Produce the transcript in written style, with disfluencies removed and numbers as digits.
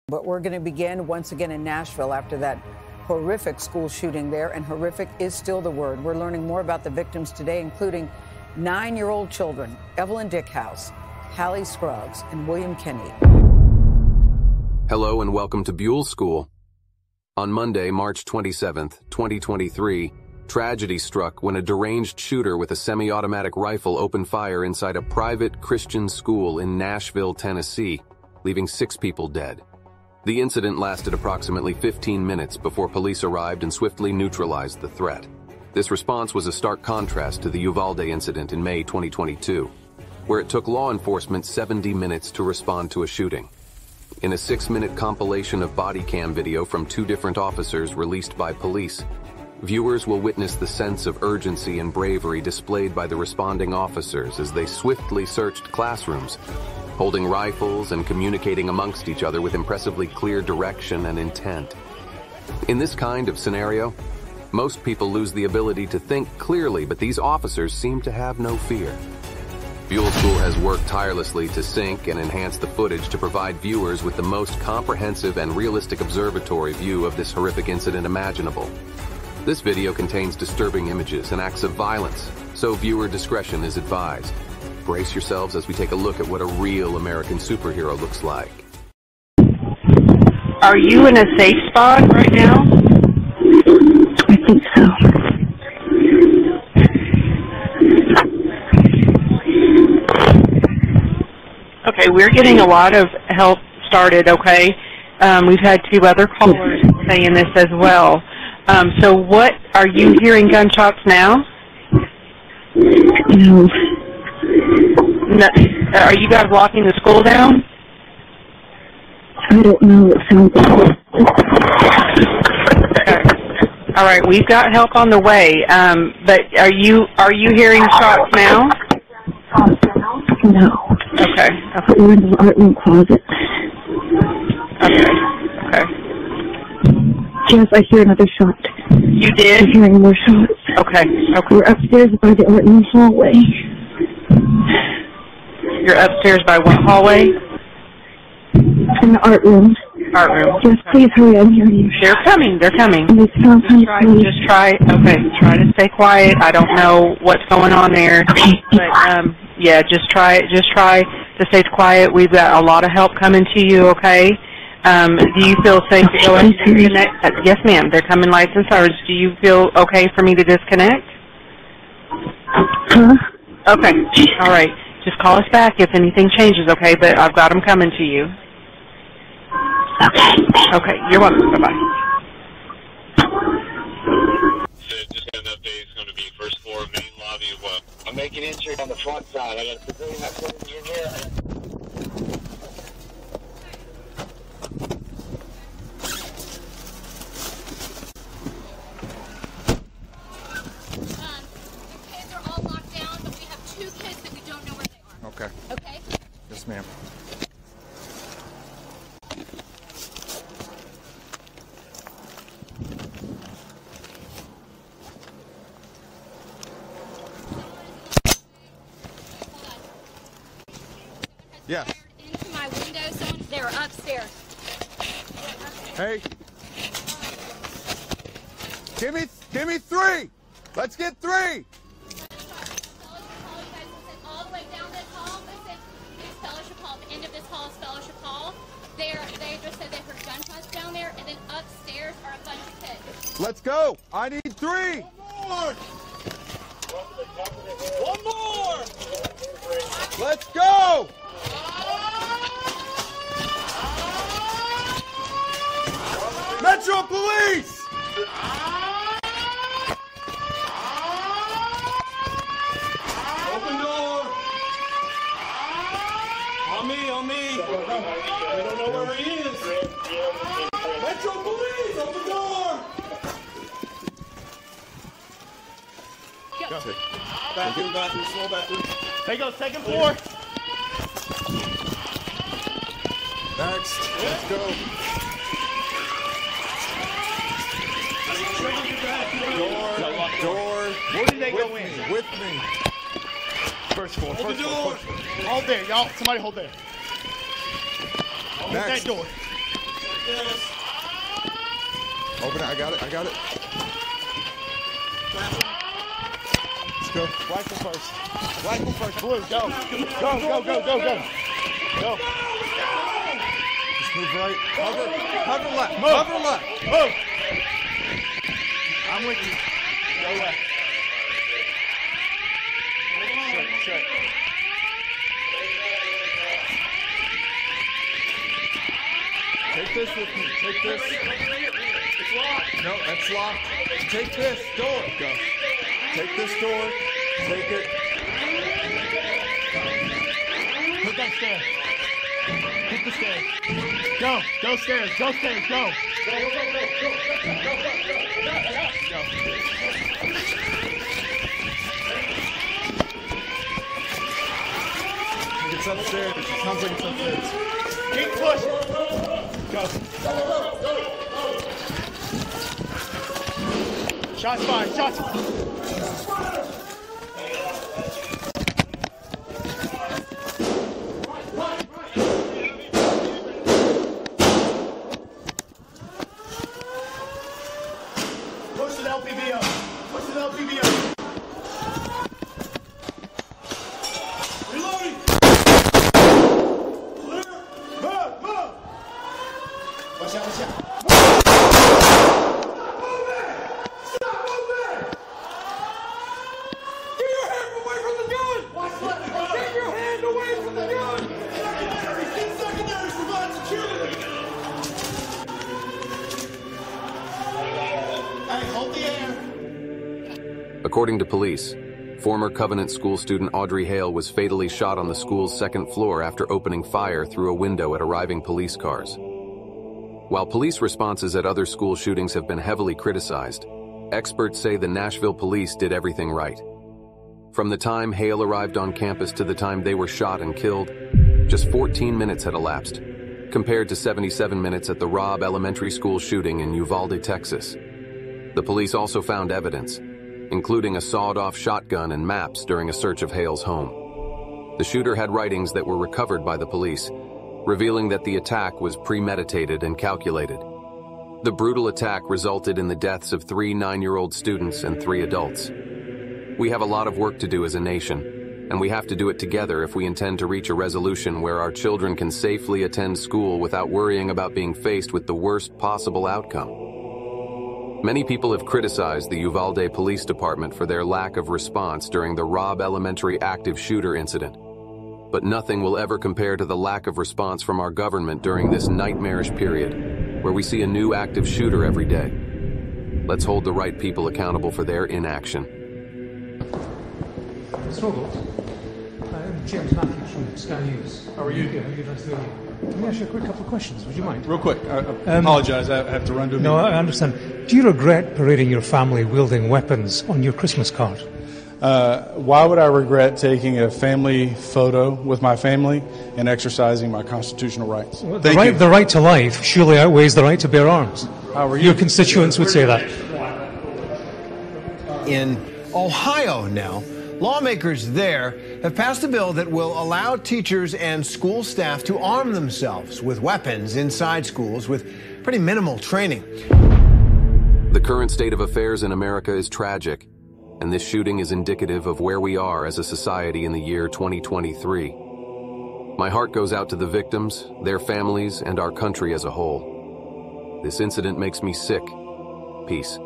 But we're going to begin once again in Nashville after that horrific school shooting there, and horrific is still the word. We're learning more about the victims today, including 9-year-old children, Evelyn Dickhouse, Hallie Scruggs, and William Kenny. Hello and welcome to Buellschool. On Monday, March 27th, 2023, tragedy struck when a deranged shooter with a semi-automatic rifle opened fire inside a private Christian school in Nashville, Tennessee, leaving 6 people dead. The incident lasted approximately 15 minutes before police arrived and swiftly neutralized the threat. This response was a stark contrast to the Uvalde incident in May 2022, where it took law enforcement 70 minutes to respond to a shooting. In a 6-minute compilation of body cam video from 2 different officers released by police, viewers will witness the sense of urgency and bravery displayed by the responding officers as they swiftly searched classrooms, holding rifles and communicating amongst each other with impressively clear direction and intent. In this kind of scenario, most people lose the ability to think clearly, but these officers seem to have no fear. Buellschool has worked tirelessly to sync and enhance the footage to provide viewers with the most comprehensive and realistic observatory view of this horrific incident imaginable. This video contains disturbing images and acts of violence, so viewer discretion is advised. Brace yourselves as we take a look at what a real American superhero looks like. Are you in a safe spot right now? I think so. Okay, we're getting a lot of help started, okay? We've had 2 other callers saying this as well. So what, are you hearing gunshots now? No. No. Are you guys locking the school down? I don't know. It sounds like Okay. All right, we've got help on the way. But are you hearing shots now? no. Okay. But we're in the art room closet. Okay. Yes, I hear another shot. You did? I'm hearing more shots. Okay. We're upstairs by the art room hallway. You're upstairs by what hallway? In the art room. Art room. Yes, please hurry. I'm hearing you. They're coming. And they sound kind of Just try to stay quiet. I don't know what's going on there. Okay. But, yeah, just try to stay quiet. We've got a lot of help coming to you, okay? Do you feel safe to go and disconnect? Yes, ma'am. They're coming lights and sirens. Do you feel okay for me to disconnect? Huh? Okay. All right. Just call us back if anything changes, okay? But I've got them coming to you. Okay. Okay. You're welcome. Bye-bye. Just got an update. It's going to be first floor, main lobby of what? I'm making entry on the front side. I got a civilian that's putting me in here. Okay. Okay. Yes, ma'am. Yes. Into my window, they're upstairs. Hey. Give me 3. Let's get 3. They just said they heard gunshots down there, and then upstairs are a bunch of kids. Let's go. I need 3. One more! Let's go. Metro Police. Open door! On me! We don't know where he is! Metro Police! Open door! Go. Bathroom, small bathroom. They go second floor. Next. Let's go. Door. Where did they go in? With me. First floor. Hold the door. Hold there, y'all. Somebody hold there. Hold that door. Open it, I got it. Let's go. Rifle first. Rifle first. Blue, go. Go. Just move right. Cover left. Move. Cover left. Move. I'm with you. Go left. Check. Take this with me. Take this. It's locked. No, that's locked. Take this door. Go. Take this door. Take it. Put that stairs. Hit the stairs. Go stairs. Go. Go. It's upstairs. It sounds like it's upstairs. Keep pushing. Go. Shots fired. Push the LPV up. Reloading. Clear. Move. Watch out. Stop moving. Get your hand away from the gun. Get your hand away from the gun. Secondaries provide security. Hey, hold the air. According to police, former Covenant School student Audrey Hale was fatally shot on the school's second floor after opening fire through a window at arriving police cars. While police responses at other school shootings have been heavily criticized, experts say the Nashville police did everything right. From the time Hale arrived on campus to the time they were shot and killed, just 14 minutes had elapsed, compared to 77 minutes at the Robb Elementary School shooting in Uvalde, Texas. The police also found evidence, including a sawed-off shotgun and maps during a search of Hale's home. The shooter had writings that were recovered by the police, revealing that the attack was premeditated and calculated. The brutal attack resulted in the deaths of 3 9-year-old students and 3 adults. We have a lot of work to do as a nation, and we have to do it together if we intend to reach a resolution where our children can safely attend school without worrying about being faced with the worst possible outcome. Many people have criticized the Uvalde Police Department for their lack of response during the Robb Elementary active shooter incident. But nothing will ever compare to the lack of response from our government during this nightmarish period, where we see a new active shooter every day. Let's hold the right people accountable for their inaction. Mr. Robles, I'm James Matthews from Sky News. How are you? How are you nice to meet you? Can I ask you a quick couple of questions? Would you mind? Real quick, I apologize. I have to run to a meeting. No, I understand. Do you regret parading your family wielding weapons on your Christmas card? Why would I regret taking a family photo with my family and exercising my constitutional rights? Well, the right to life surely outweighs the right to bear arms. How are you? Your constituents would say that. In Ohio now, lawmakers there have passed a bill that will allow teachers and school staff to arm themselves with weapons inside schools with pretty minimal training. The current state of affairs in America is tragic, and this shooting is indicative of where we are as a society in the year 2023. My heart goes out to the victims, their families, and our country as a whole. This incident makes me sick. Peace.